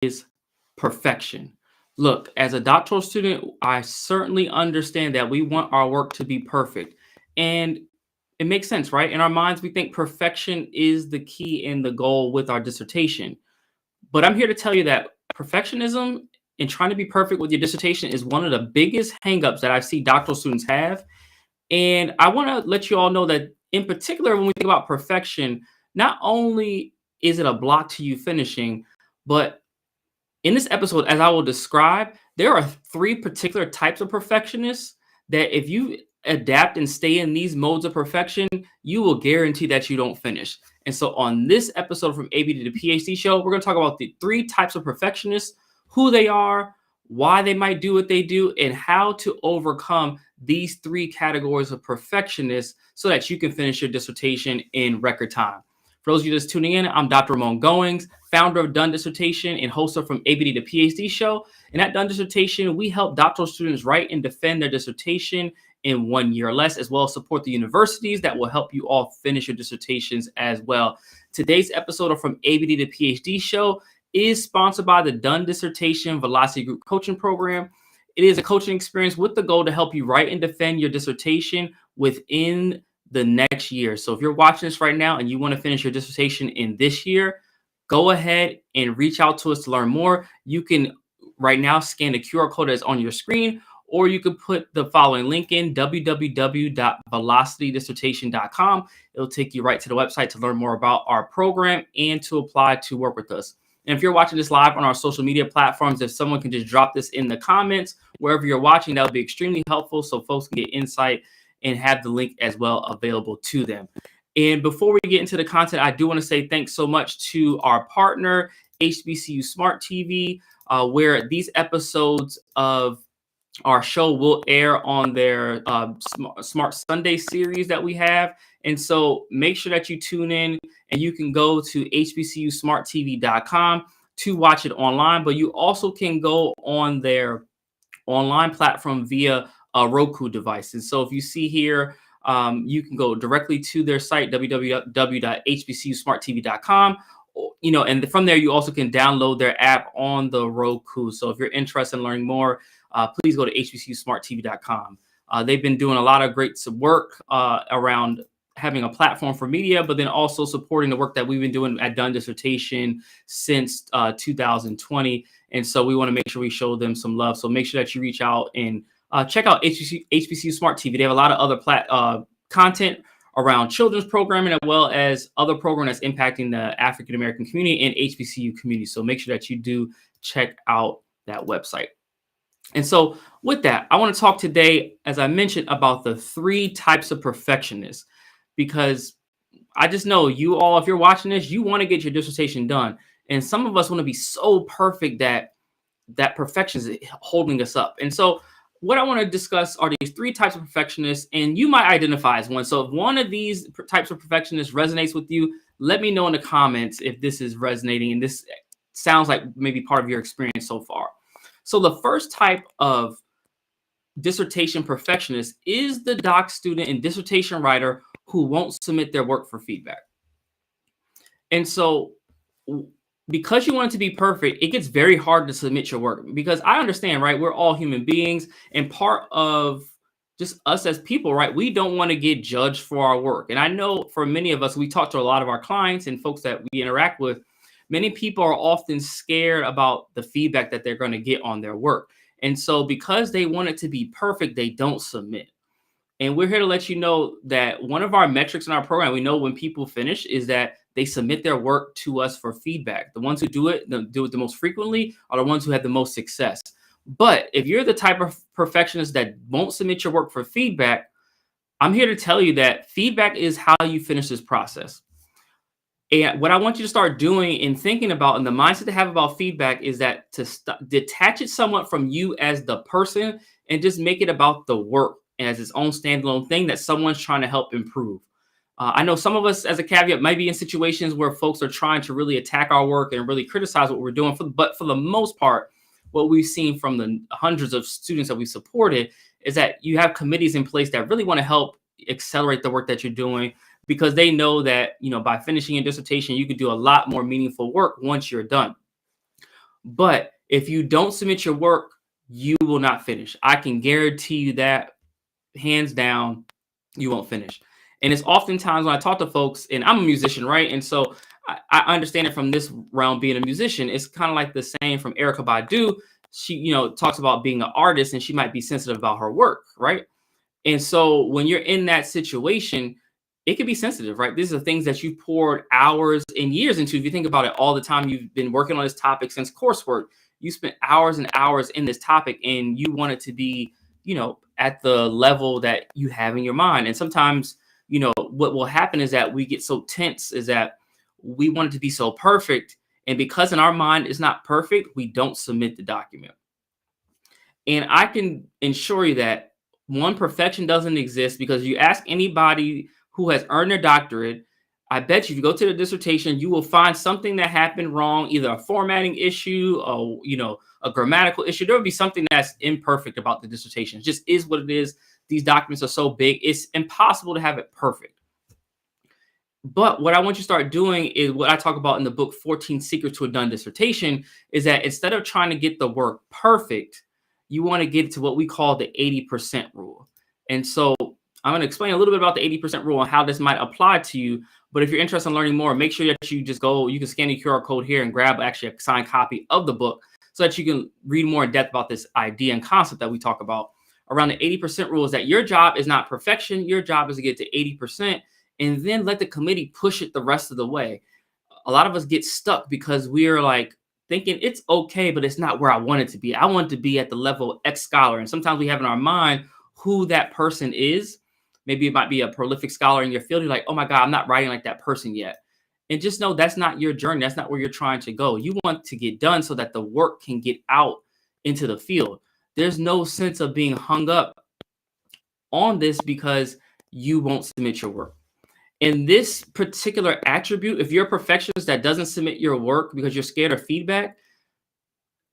is perfection. Look, as a doctoral student, I certainly understand that we want our work to be perfect. And it makes sense, right? In our minds, we think perfection is the key and the goal with our dissertation. But I'm here to tell you that perfectionism and trying to be perfect with your dissertation is one of the biggest hangups that I see doctoral students have. And I want to let you all know that, in particular, when we think about perfection, not only is it a block to you finishing, but in this episode, as I will describe, there are three particular types of perfectionists that if you adapt and stay in these modes of perfection, you will guarantee that you don't finish. And so on this episode from AB to the PhD show, we're going to talk about the three types of perfectionists, who they are, why they might do what they do, and how to overcome these three categories of perfectionists so that you can finish your dissertation in record time. For those of you just tuning in, I'm Dr. Ramon Goings, founder of Done Dissertation and host of From ABD to PhD show. And at Done Dissertation, we help doctoral students write and defend their dissertation in 1 year or less, as well as support the universities that will help you all finish your dissertations as well. Today's episode of From ABD to PhD show is sponsored by the Done Dissertation Velocity Group Coaching Program. It is a coaching experience with the goal to help you write and defend your dissertation within the next year. So if you're watching this right now and you want to finish your dissertation in this year, go ahead and reach out to us to learn more. You can right now scan the QR code that's on your screen, or you could put the following link in, www.velocitydissertation.com. It'll take you right to the website to learn more about our program and to apply to work with us. And if you're watching this live on our social media platforms, if someone can just drop this in the comments, wherever you're watching, that would be extremely helpful so folks can get insight and have the link as well available to them. And before we get into the content, I do want to say thanks so much to our partner, HBCU Smart TV, where these episodes of our show will air on their Smart Sunday series that we have. And so make sure that you tune in, and you can go to hbcusmarttv.com to watch it online, but you also can go on their online platform via a Roku device. And so if you see here, you can go directly to their site, www.hbcusmarttv.com. And from there, you also can download their app on the Roku. So if you're interested in learning more, please go to hbcusmarttv.com. They've been doing a lot of great work around having a platform for media, but then also supporting the work that we've been doing at Done Dissertation since 2020. And so we want to make sure we show them some love. So make sure that you reach out and check out HBCU Smart TV. They have a lot of other content around children's programming, as well as other programming that's impacting the African American community and HBCU community. So make sure that you do check out that website. And so with that, I want to talk today, as I mentioned, about the three types of perfectionists, because I just know you all, if you're watching this, you want to get your dissertation done. And some of us want to be so perfect that perfection is holding us up. And so what I want to discuss are these three types of perfectionists, and you might identify as one. So if one of these types of perfectionists resonates with you, let me know in the comments if this is resonating and this sounds like maybe part of your experience so far. So the first type of dissertation perfectionist is the doc student and dissertation writer who won't submit their work for feedback. And so because you want it to be perfect, it gets very hard to submit your work, because I understand, right? We're all human beings, and part of just us as people, right? We don't want to get judged for our work. And I know for many of us, we talk to a lot of our clients and folks that we interact with. Many people are often scared about the feedback that they're going to get on their work. And so because they want it to be perfect, they don't submit. And we're here to let you know that one of our metrics in our program, we know when people finish, is that they submit their work to us for feedback. The ones who do it the most frequently are the ones who have the most success. But if you're the type of perfectionist that won't submit your work for feedback, I'm here to tell you that feedback is how you finish this process. And what I want you to start doing and thinking about, and the mindset to have about feedback, is that to detach it somewhat from you as the person and just make it about the work as its own standalone thing that someone's trying to help improve. I know some of us, as a caveat, might be in situations where folks are trying to really attack our work and really criticize what we're doing. But for the most part, what we've seen from the hundreds of students that we've supported is that you have committees in place that really want to help accelerate the work that you're doing, because they know that, by finishing your dissertation, you could do a lot more meaningful work once you're done. But if you don't submit your work, you will not finish. I can guarantee you that, hands down, you won't finish. And it's oftentimes when I talk to folks, and I'm a musician, right? And so I understand it from this realm, being a musician. It's kind of like the saying from Erica Badu. She, talks about being an artist and she might be sensitive about her work, right? And so when you're in that situation, it can be sensitive, right? These are things that you poured hours and years into. If you think about it, all the time you've been working on this topic since coursework, you spent hours and hours in this topic and you want it to be, at the level that you have in your mind. And sometimes, what will happen is that we get so tense, is that we want it to be so perfect. And because in our mind it's not perfect, we don't submit the document. And I can ensure you that, one, perfection doesn't exist, because you ask anybody who has earned their doctorate, I bet you if you go to the dissertation, you will find something that happened wrong, either a formatting issue or, a grammatical issue. There will be something that's imperfect about the dissertation. It just is what it is. These documents are so big, it's impossible to have it perfect. But what I want you to start doing is what I talk about in the book, 14 Secrets to a Done Dissertation, is that instead of trying to get the work perfect, you want to get to what we call the 80% rule. And so I'm going to explain a little bit about the 80% rule and how this might apply to you. But if you're interested in learning more, make sure that you just go, you can scan the QR code here and grab actually a signed copy of the book so that you can read more in depth about this idea and concept that we talk about. Around the 80% rule is that your job is not perfection. Your job is to get to 80%. And then let the committee push it the rest of the way. A lot of us get stuck because we're like thinking it's okay, but it's not where I want it to be. I want it to be at the level of X scholar. And sometimes we have in our mind who that person is. Maybe it might be a prolific scholar in your field. You're like, oh my God, I'm not writing like that person yet. And just know that's not your journey. That's not where you're trying to go. You want to get done so that the work can get out into the field. There's no sense of being hung up on this because you won't submit your work. In this particular attribute, if you're a perfectionist that doesn't submit your work because you're scared of feedback,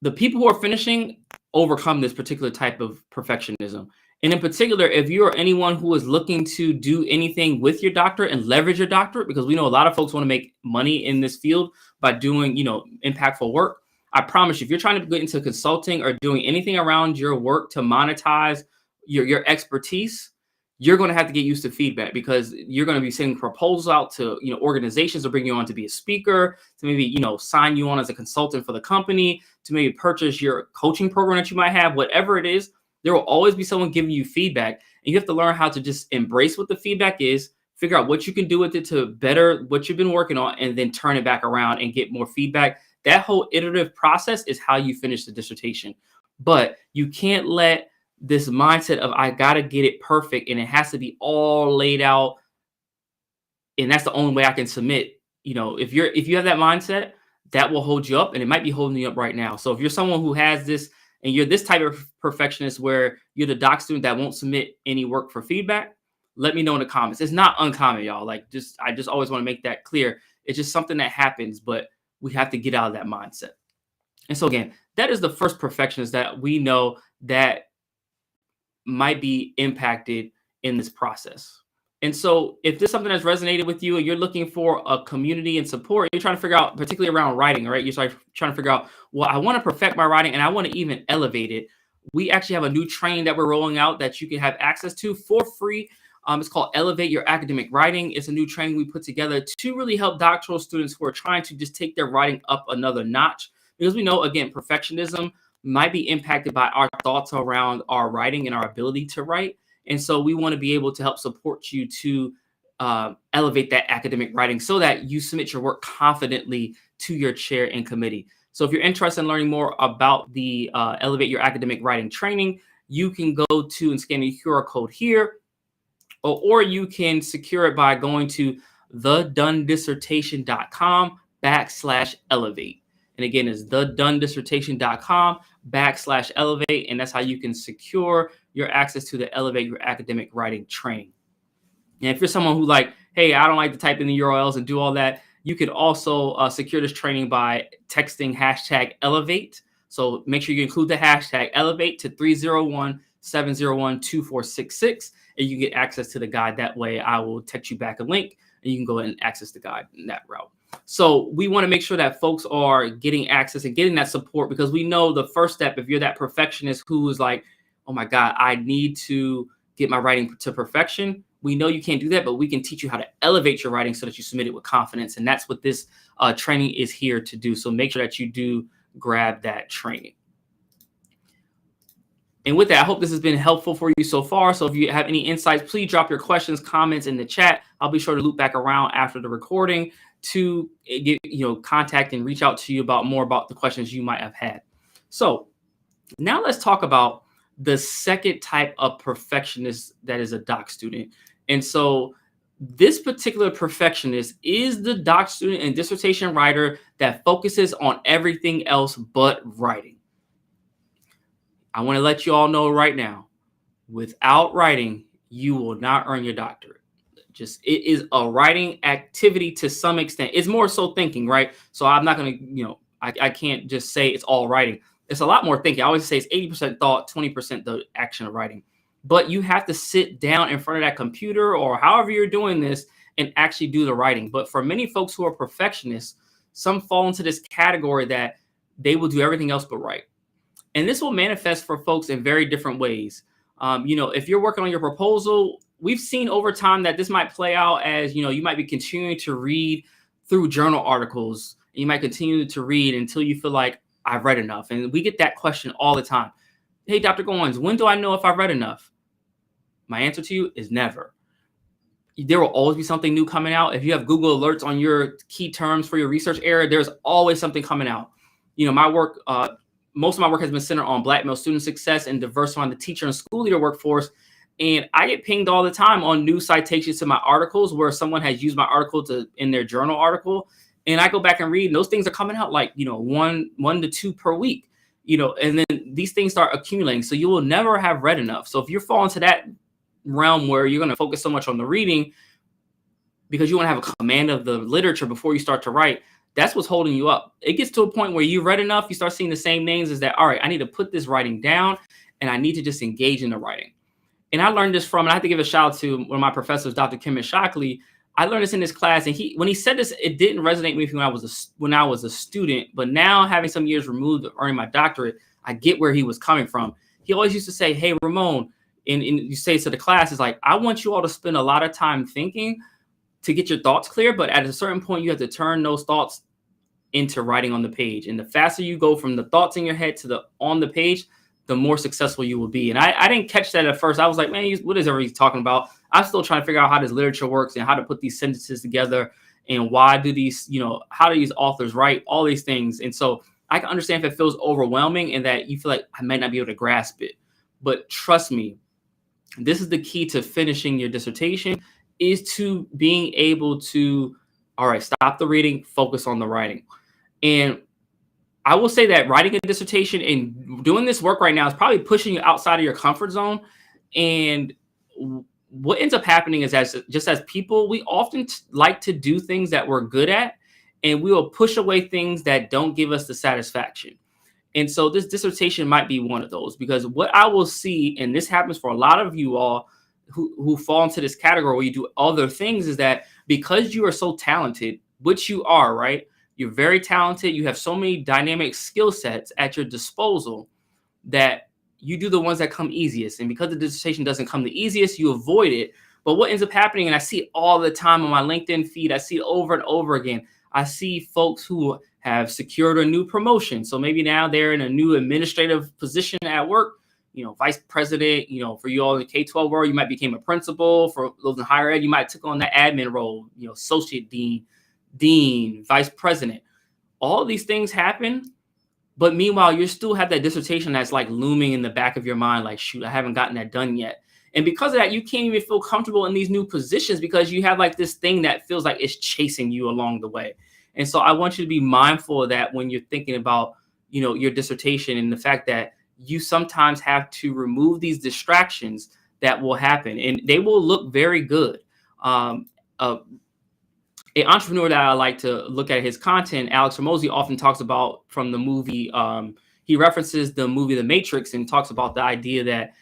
the people who are finishing overcome this particular type of perfectionism. And in particular, if you are anyone who is looking to do anything with your doctorate and leverage your doctorate, because we know a lot of folks want to make money in this field by doing, impactful work. I promise you, if you're trying to get into consulting or doing anything around your work to monetize your expertise, you're going to have to get used to feedback, because you're going to be sending proposals out to, organizations to bring you on to be a speaker, to maybe, sign you on as a consultant for the company, to maybe purchase your coaching program that you might have, whatever it is. There will always be someone giving you feedback, and you have to learn how to just embrace what the feedback is, figure out what you can do with it to better what you've been working on, and then turn it back around and get more feedback. That whole iterative process is how you finish the dissertation. But you can't let this mindset of I got to get it perfect and it has to be all laid out and that's the only way I can submit. If you have that mindset, that will hold you up, and it might be holding you up right now. So if you're someone who has this and you're this type of perfectionist where you're the doc student that won't submit any work for feedback, let me know in the comments. It's not uncommon, y'all. I just always want to make that clear. It's just something that happens, but we have to get out of that mindset. And so again, that is the first perfectionist that we know that might be impacted in this process. And so if this is something that's resonated with you and you're looking for a community and support, you're trying to figure out, particularly around writing, right? You're trying to figure out, well, I want to perfect my writing and I want to even elevate it. We actually have a new training that we're rolling out that you can have access to for free. It's called Elevate Your Academic Writing. It's a new training we put together to really help doctoral students who are trying to just take their writing up another notch. Because we know, again, perfectionism might be impacted by our thoughts around our writing and our ability to write. And so we want to be able to help support you to elevate that academic writing so that you submit your work confidently to your chair and committee. So if you're interested in learning more about the Elevate Your Academic Writing training, you can go to and scan the QR code here, or you can secure it by going to thedonedissertation.com/elevate. And again, it's thedonedissertation.com/elevate. And that's how you can secure your access to the Elevate Your Academic Writing training. And if you're someone who hey, I don't like to type in the URLs and do all that, you could also secure this training by texting #Elevate. So make sure you include the hashtag Elevate to 301-701-2466, and you get access to the guide that way. I will text you back a link, and you can go ahead and access the guide in that route. So we want to make sure that folks are getting access and getting that support, because we know the first step, if you're that perfectionist who is like, oh my God, I need to get my writing to perfection. We know you can't do that, but we can teach you how to elevate your writing so that you submit it with confidence. And that's what this training is here to do. So make sure that you do grab that training. And with that, I hope this has been helpful for you so far. So if you have any insights, please drop your questions, comments in the chat. I'll be sure to loop back around after the recording to get, contact and reach out to you about more about the questions you might have had. So now let's talk about the second type of perfectionist that is a doc student. And so this particular perfectionist is the doc student and dissertation writer that focuses on everything else but writing. I want to let you all know right now, without writing, you will not earn your doctorate. It is a writing activity to some extent. It's more so thinking, right? So I'm not going to, I can't just say it's all writing. It's a lot more thinking. I always say it's 80% thought, 20% the action of writing. But you have to sit down in front of that computer or however you're doing this and actually do the writing. But for many folks who are perfectionists, some fall into this category that they will do everything else but write. And this will manifest for folks in very different ways. If you're working on your proposal, we've seen over time that this might play out as, you might be continuing to read through journal articles. And you might continue to read until you feel like I've read enough. And we get that question all the time. Hey, Dr. Goins, when do I know if I've read enough? My answer to you is never. There will always be something new coming out. If you have Google alerts on your key terms for your research area, there's always something coming out. My work, most of my work has been centered on Black male student success and diversifying the teacher and school leader workforce. And I get pinged all the time on new citations to my articles where someone has used my article in their journal article. And I go back and read, and those things are coming out like, 1 to 2 per week, and then these things start accumulating. So you will never have read enough. So if you're falling to that realm where you're going to focus so much on the reading because you want to have a command of the literature before you start to write, that's what's holding you up. It gets to a point where you've read enough, you start seeing the same names as that. All right, I need to put this writing down and I need to just engage in the writing. And I learned this from, and I have to give a shout out to one of my professors, Dr. Kim Shockley. I learned this in this class, and when he said this, it didn't resonate with me when I was a student. But now, having some years removed of earning my doctorate, I get where he was coming from. He always used to say, "Hey, Ramon," and you say to the class, "Is like, I want you all to spend a lot of time thinking to get your thoughts clear, but at a certain point, you have to turn those thoughts into writing on the page. And the faster you go from the thoughts in your head to on the page, the more successful you will be." And I didn't catch that at first. I was like, man, what is everybody talking about? I'm still trying to figure out how this literature works and how to put these sentences together and why do these, how do these authors write, all these things. And so I can understand if it feels overwhelming and that you feel like I might not be able to grasp it. But trust me, this is the key to finishing your dissertation, is to being able to, all right, stop the reading, focus on the writing. And I will say that writing a dissertation and doing this work right now is probably pushing you outside of your comfort zone. And what ends up happening is, as people, we often like to do things that we're good at, and we will push away things that don't give us the satisfaction. And so this dissertation might be one of those, because what I will see, and this happens for a lot of you all who fall into this category where you do other things, is that because you are so talented, which you are, right? You're very talented. You have so many dynamic skill sets at your disposal that you do the ones that come easiest. And because the dissertation doesn't come the easiest, you avoid it. But what ends up happening, and I see it all the time on my LinkedIn feed, I see it over and over again. I see folks who have secured a new promotion. So maybe now they're in a new administrative position at work, vice president, for you all in the K-12 world, you might become a principal. For those in higher ed, you might took on the admin role, associate dean, vice president. All of these things happen, but meanwhile, you still have that dissertation that's like looming in the back of your mind, like, shoot, I haven't gotten that done yet. And because of that, you can't even feel comfortable in these new positions because you have like this thing that feels like it's chasing you along the way. And so I want you to be mindful of that when you're thinking about, your dissertation, and the fact that you sometimes have to remove these distractions that will happen, and they will look very good. An entrepreneur that I like to look at his content, Alex Ramosi, often talks about from the movie. He references the movie The Matrix and talks about the idea that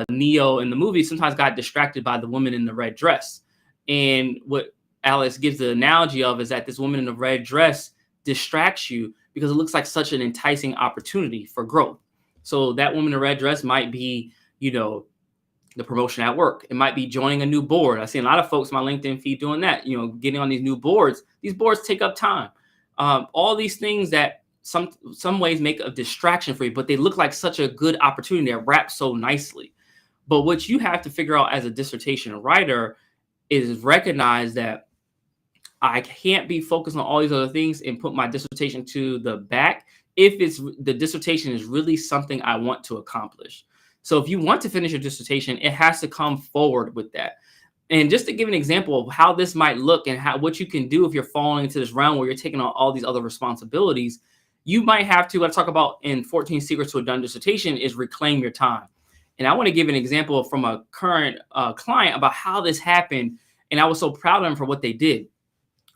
Neo in the movie sometimes got distracted by the woman in the red dress. And what Alex gives the analogy of is that this woman in the red dress distracts you because it looks like such an enticing opportunity for growth. So that woman in the red dress might be, you know, the promotion at work. It might be joining a new board. I see a lot of folks on my LinkedIn feed doing that, you know, getting on these new boards. These boards take up time. All these things that some ways make a distraction for you, but they look like such a good opportunity that wraps so nicely. But what you have to figure out as a dissertation writer is recognize that I can't be focused on all these other things and put my dissertation to the back if it's the dissertation is really something I want to accomplish. So if you want to finish your dissertation, it has to come forward with that. And just to give an example of how this might look and how what you can do if you're falling into this realm where you're taking on all these other responsibilities, you might have to, let's talk about in 14 Secrets to a Done Dissertation, is reclaim your time. And I want to give an example from a current client about how this happened. And I was so proud of them for what they did.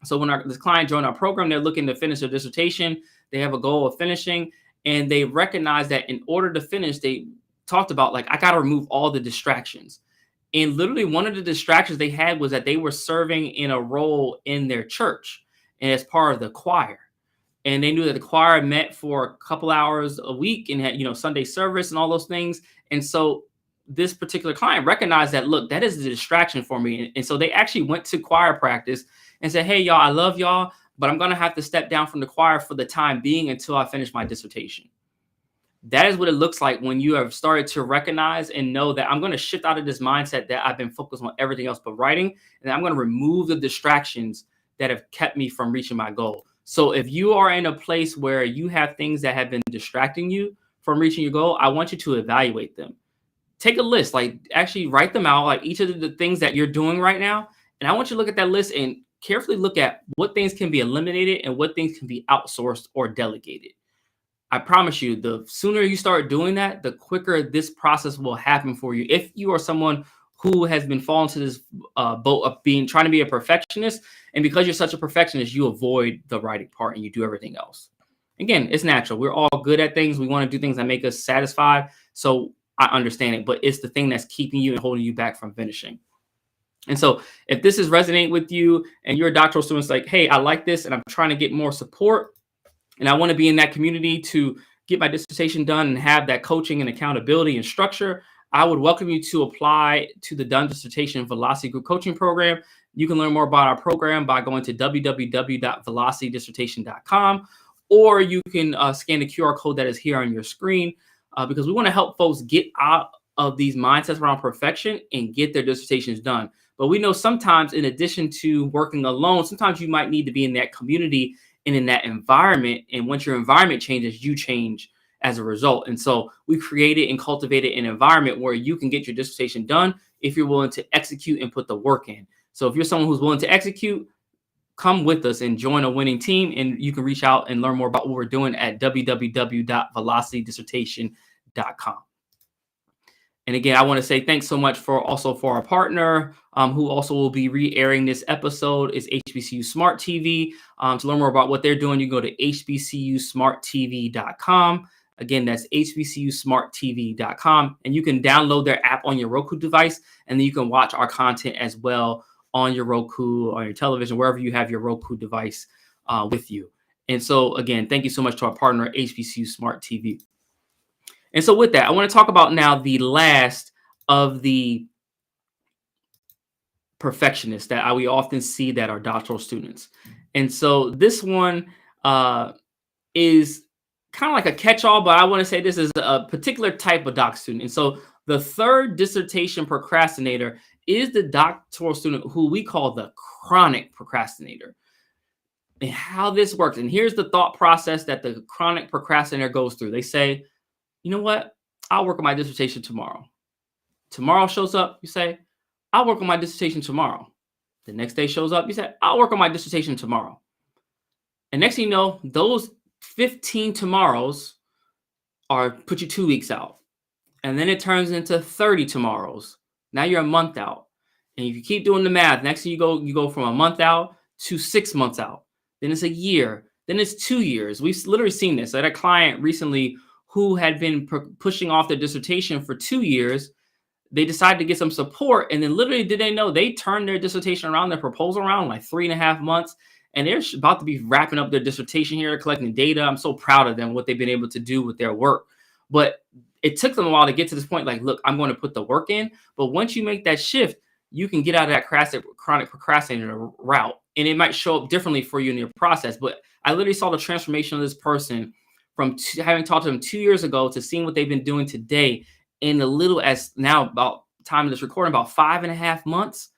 So when this client joined our program, they're looking to finish their dissertation. They have a goal of finishing, and they recognize that in order to finish, they talked about like, I got to remove all the distractions. And literally one of the distractions they had was that they were serving in a role in their church and as part of the choir. And they knew that the choir met for a couple hours a week and had, you know, Sunday service and all those things. And so this particular client recognized that, look, that is a distraction for me. And so they actually went to choir practice and said, hey, y'all, I love y'all, but I'm going to have to step down from the choir for the time being until I finish my dissertation. That is what it looks like when you have started to recognize and know that I'm going to shift out of this mindset that I've been focused on everything else but writing, and I'm going to remove the distractions that have kept me from reaching my goal. So if you are in a place where you have things that have been distracting you from reaching your goal, I want you to evaluate them. Take a list, like actually write them out, like each of the things that you're doing right now. And I want you to look at that list and carefully look at what things can be eliminated and what things can be outsourced or delegated. I promise you, the sooner you start doing that, the quicker this process will happen for you. If you are someone who has been falling to this boat of trying to be a perfectionist, and because you're such a perfectionist, you avoid the writing part and you do everything else. Again, it's natural. We're all good at things. We want to do things that make us satisfied. So I understand it, but it's the thing that's keeping you and holding you back from finishing. And so if this is resonating with you and you're a doctoral student, it's like, hey, I like this and I'm trying to get more support, and I want to be in that community to get my dissertation done and have that coaching and accountability and structure, I would welcome you to apply to the Done Dissertation Velocity Group Coaching Program. You can learn more about our program by going to www.velocitydissertation.com, or you can scan the QR code that is here on your screen, because we want to help folks get out of these mindsets around perfection and get their dissertations done. But we know sometimes, in addition to working alone, sometimes you might need to be in that community and in that environment. And once your environment changes, you change as a result. And so we created and cultivated an environment where you can get your dissertation done if you're willing to execute and put the work in. So if you're someone who's willing to execute, come with us and join a winning team. And you can reach out and learn more about what we're doing at www.velocitydissertation.com. And again, I want to say thanks so much for our partner, who also will be re-airing this episode, is HBCU Smart TV. To learn more about what they're doing, you go to hbcusmarttv.com. Again, that's hbcusmarttv.com. And you can download their app on your Roku device, and then you can watch our content as well on your Roku, on your television, wherever you have your Roku device with you. And so, again, thank you so much to our partner, HBCU Smart TV. And so with that, I want to talk about now the last of the perfectionists that we often see that are doctoral students. And so this one is kind of like a catch-all, but I want to say this is a particular type of doc student. And so the third dissertation procrastinator is the doctoral student who we call the chronic procrastinator. And how this works, and here's the thought process that the chronic procrastinator goes through. They say, you know what? I'll work on my dissertation tomorrow. Tomorrow shows up, you say, I'll work on my dissertation tomorrow. The next day shows up, you say, I'll work on my dissertation tomorrow. And next thing you know, those 15 tomorrows put you 2 weeks out. And then it turns into 30 tomorrows. Now you're a month out. And if you keep doing the math, next thing you go from a month out to 6 months out. Then it's a year. Then it's 2 years. We've literally seen this. I had a client recently who had been pushing off their dissertation for 2 years. They decided to get some support, and then literally, did they know they turned their dissertation around, their proposal around, in like 3.5 months, and they're about to be wrapping up their dissertation here, collecting data. I'm so proud of them, what they've been able to do with their work. But it took them a while to get to this point. Like, look, I'm going to put the work in. But once you make that shift, you can get out of that chronic procrastinator route, and it might show up differently for you in your process. But I literally saw the transformation of this person from having talked to them 2 years ago to seeing what they've been doing today in a little as now about time of this recording, about 5.5 months.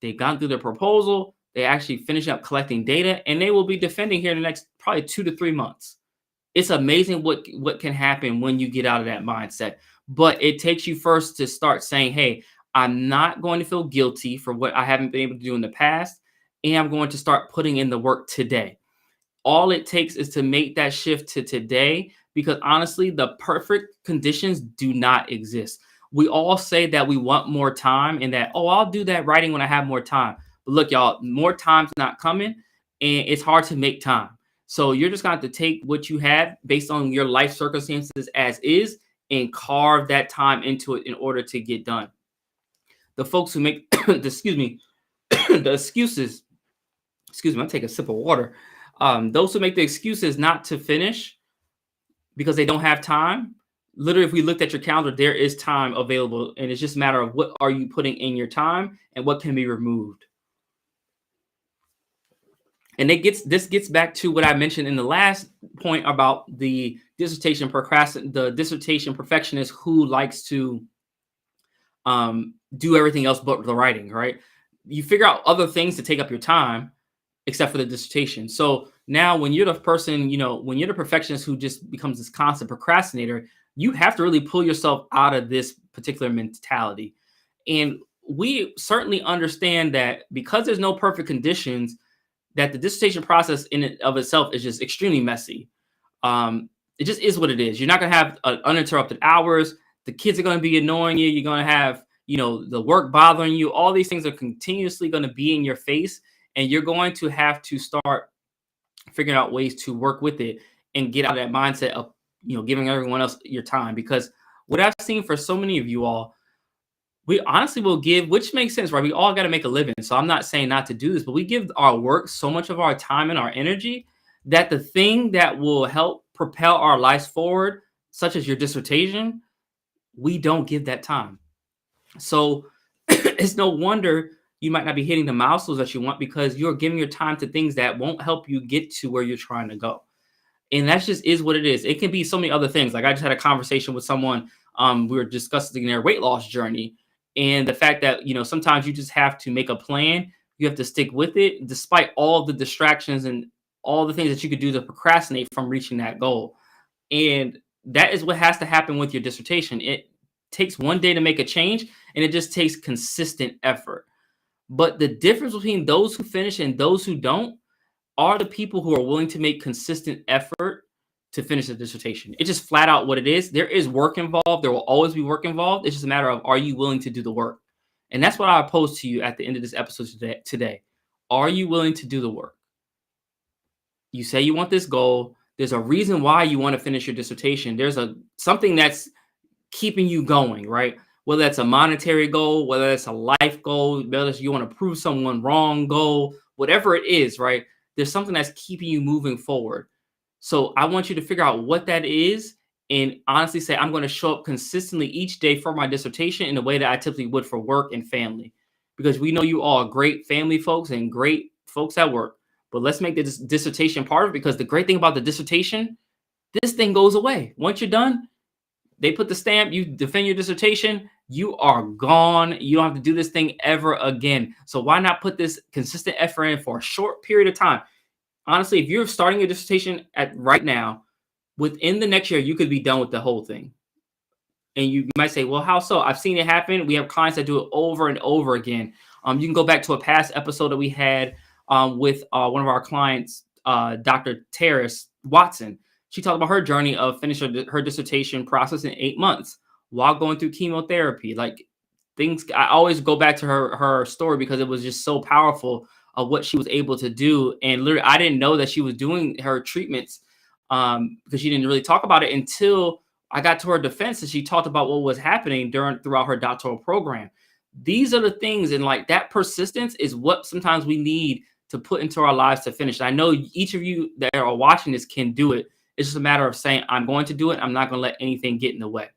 They've gone through their proposal. They actually finished up collecting data, and they will be defending here in the next probably 2 to 3 months. It's amazing what can happen when you get out of that mindset. But it takes you first to start saying, hey, I'm not going to feel guilty for what I haven't been able to do in the past, and I'm going to start putting in the work today. All it takes is to make that shift to today, because honestly, the perfect conditions do not exist. We all say that we want more time and that, oh, I'll do that writing when I have more time. But look, y'all, more time's not coming, and it's hard to make time. So you're just going to have to take what you have based on your life circumstances as is and carve that time into it in order to get done. The folks who make excuse me, the excuses, excuse me, I'll take a sip of water. Those who make the excuses not to finish because they don't have time, literally, if we looked at your calendar, there is time available, and it's just a matter of what are you putting in your time and what can be removed. And this gets back to what I mentioned in the last point about the dissertation perfectionist who likes to do everything else but the writing, right? You figure out other things to take up your time except for the dissertation. So now when you're the person, when you're the perfectionist who just becomes this constant procrastinator, you have to really pull yourself out of this particular mentality. And we certainly understand that because there's no perfect conditions, that the dissertation process in and of itself is just extremely messy. It just is what it is. You're not going to have uninterrupted hours. The kids are going to be annoying you. You're going to have, the work bothering you. All these things are continuously going to be in your face, and you're going to have to start figuring out ways to work with it and get out of that mindset of, giving everyone else your time. Because what I've seen for so many of you all, we honestly will give, which makes sense, right? We all got to make a living. So I'm not saying not to do this, but we give our work so much of our time and our energy that the thing that will help propel our lives forward, such as your dissertation, we don't give that time. So it's no wonder you might not be hitting the milestones that you want, because you're giving your time to things that won't help you get to where you're trying to go. And that just is what it is. It can be so many other things. Like I just had a conversation with someone. We were discussing their weight loss journey, and the fact that, sometimes you just have to make a plan. You have to stick with it, despite all the distractions and all the things that you could do to procrastinate from reaching that goal. And that is what has to happen with your dissertation. It takes one day to make a change, and it just takes consistent effort. But the difference between those who finish and those who don't are the people who are willing to make consistent effort to finish the dissertation. It's just flat out what it is. There is work involved. There will always be work involved. It's just a matter of, are you willing to do the work? And that's what I pose to you at the end of this episode today. Are you willing to do the work? You say you want this goal. There's a reason why you want to finish your dissertation. There's something that's keeping you going, right? Whether that's a monetary goal, whether it's a life goal, whether you want to prove someone wrong goal, whatever it is, right? There's something that's keeping you moving forward. So I want you to figure out what that is, and honestly say, I'm going to show up consistently each day for my dissertation in the way that I typically would for work and family. Because we know you all are great family folks and great folks at work. But let's make this dissertation part of it, because the great thing about the dissertation, this thing goes away. Once you're done, they put the stamp, you defend your dissertation, you are gone. You don't have to do this thing ever again. So why not put this consistent effort in for a short period of time? Honestly, if you're starting your dissertation at right now, within the next year, you could be done with the whole thing. And you might say, well, how so? I've seen it happen. We have clients that do it over and over again. You can go back to a past episode that we had with one of our clients, Dr. Terrace Watson. She talked about her journey of finishing her dissertation process in 8 months while going through chemotherapy. Like things, I always go back to her story because it was just so powerful of what she was able to do. And literally, I didn't know that she was doing her treatments because she didn't really talk about it until I got to her defense and she talked about what was happening throughout her doctoral program. These are the things, and like that persistence is what sometimes we need to put into our lives to finish. I know each of you that are watching this can do it. It's just a matter of saying, I'm going to do it. I'm not going to let anything get in the way.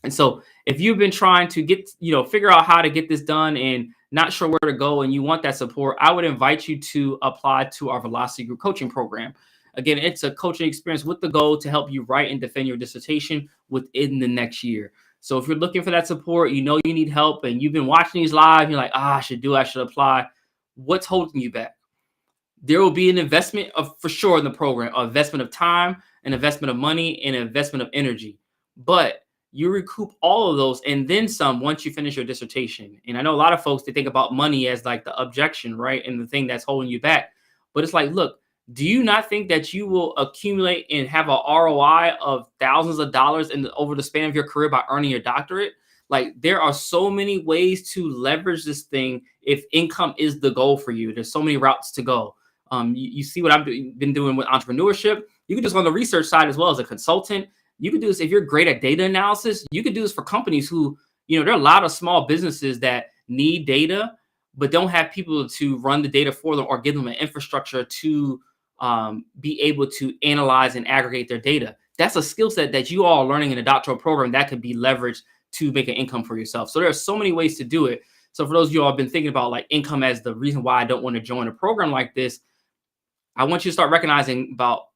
And so if you've been trying to figure out how to get this done and not sure where to go and you want that support, I would invite you to apply to our Velocity Group coaching program. Again, it's a coaching experience with the goal to help you write and defend your dissertation within the next year. So if you're looking for that support, you need help and you've been watching these live, you're like, I should apply. What's holding you back? There will be an investment for sure in the program, an investment of time, an investment of money, and an investment of energy. But you recoup all of those and then some once you finish your dissertation. And I know a lot of folks, they think about money as like the objection, right? And the thing that's holding you back. But it's like, look, do you not think that you will accumulate and have a ROI of thousands of dollars over the span of your career by earning your doctorate? Like, there are so many ways to leverage this thing if income is the goal for you. There's so many routes to go. You see what I've been doing with entrepreneurship. You can do this on the research side as well as a consultant. You can do this if you're great at data analysis. You can do this for companies who, there are a lot of small businesses that need data, but don't have people to run the data for them or give them an infrastructure to be able to analyze and aggregate their data. That's a skill set that you all are learning in a doctoral program that could be leveraged to make an income for yourself. So there are so many ways to do it. So for those of you all have been thinking about like income as the reason why I don't want to join a program like this, I want you to start recognizing about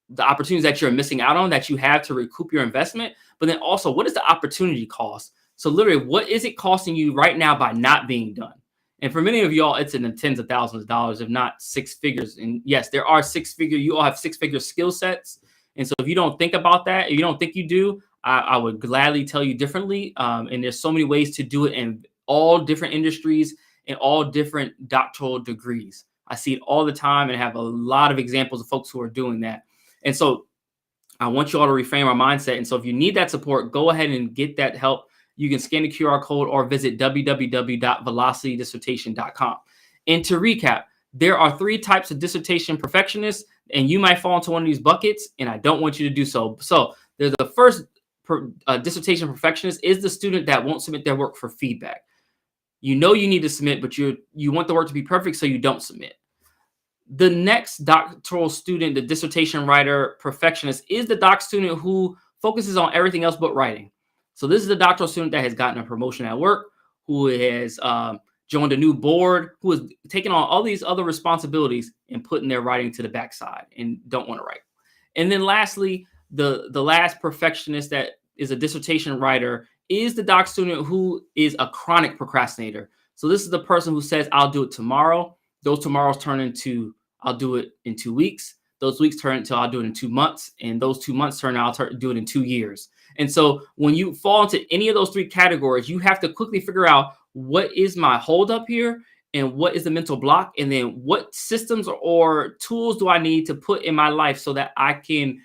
the opportunities that you're missing out on that you have to recoup your investment, but then also what is the opportunity cost? So literally, what is it costing you right now by not being done? And for many of y'all, it's in the tens of thousands of dollars, if not six figures. And yes, there are you all have six-figure skill sets. And so if you don't think about that, if you don't think you do, I would gladly tell you differently. And there's so many ways to do it in all different industries and all different doctoral degrees. I see it all the time and have a lot of examples of folks who are doing that. And so I want you all to reframe our mindset. And so if you need that support, go ahead and get that help. You can scan the QR code or visit www.velocitydissertation.com. And to recap, there are 3 types of dissertation perfectionists, and you might fall into one of these buckets, and I don't want you to do so. So there's the first dissertation perfectionist is the student that won't submit their work for feedback. You need to submit, but you want the work to be perfect, so you don't submit. The next doctoral student, the dissertation writer perfectionist, is the doc student who focuses on everything else but writing. So this is the doctoral student that has gotten a promotion at work, who has joined a new board, who has taken on all these other responsibilities and putting their writing to the backside and don't want to write. And then lastly, the last perfectionist that is a dissertation writer is the doc student who is a chronic procrastinator. So this is the person who says, I'll do it tomorrow. Those tomorrows turn into, I'll do it in 2 weeks. Those weeks turn into, I'll do it in 2 months. And those 2 months turn out, I'll do it in 2 years. And so when you fall into any of those 3 categories, you have to quickly figure out what is my holdup here and what is the mental block. And then what systems or tools do I need to put in my life so that I can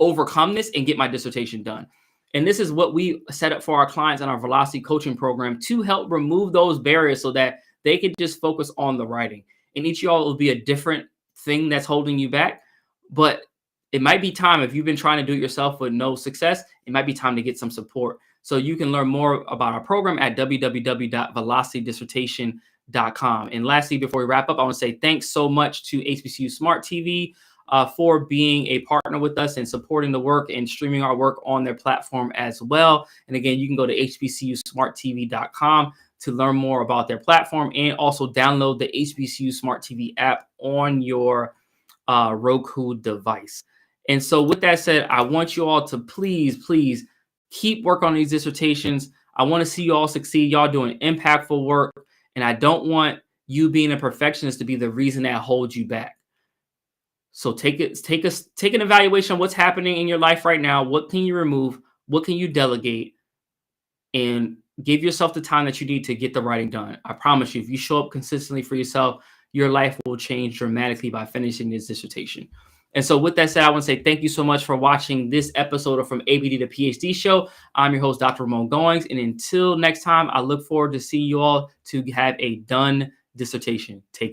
overcome this and get my dissertation done. And this is what we set up for our clients in our Velocity coaching program to help remove those barriers so that they can just focus on the writing. And each of y'all will be a different thing that's holding you back. But it might be time, if you've been trying to do it yourself with no success, it might be time to get some support. So you can learn more about our program at www.velocitydissertation.com. And lastly, before we wrap up, I want to say thanks so much to HBCU Smart TV for being a partner with us and supporting the work and streaming our work on their platform as well. And again, you can go to hbcusmarttv.com to learn more about their platform and also download the HBCU Smart TV app on your Roku device. And so with that said, I want you all to please keep work on these dissertations. I want to see you all succeed. Y'all doing impactful work. And I don't want you being a perfectionist to be the reason that holds you back. So take an evaluation of what's happening in your life right now. What can you remove? What can you delegate? And give yourself the time that you need to get the writing done. I promise you, if you show up consistently for yourself, your life will change dramatically by finishing this dissertation. And so with that said, I want to say thank you so much for watching this episode of From ABD to PhD Show. I'm your host, Dr. Ramon Goings. And until next time, I look forward to seeing you all to have a done dissertation. Take care.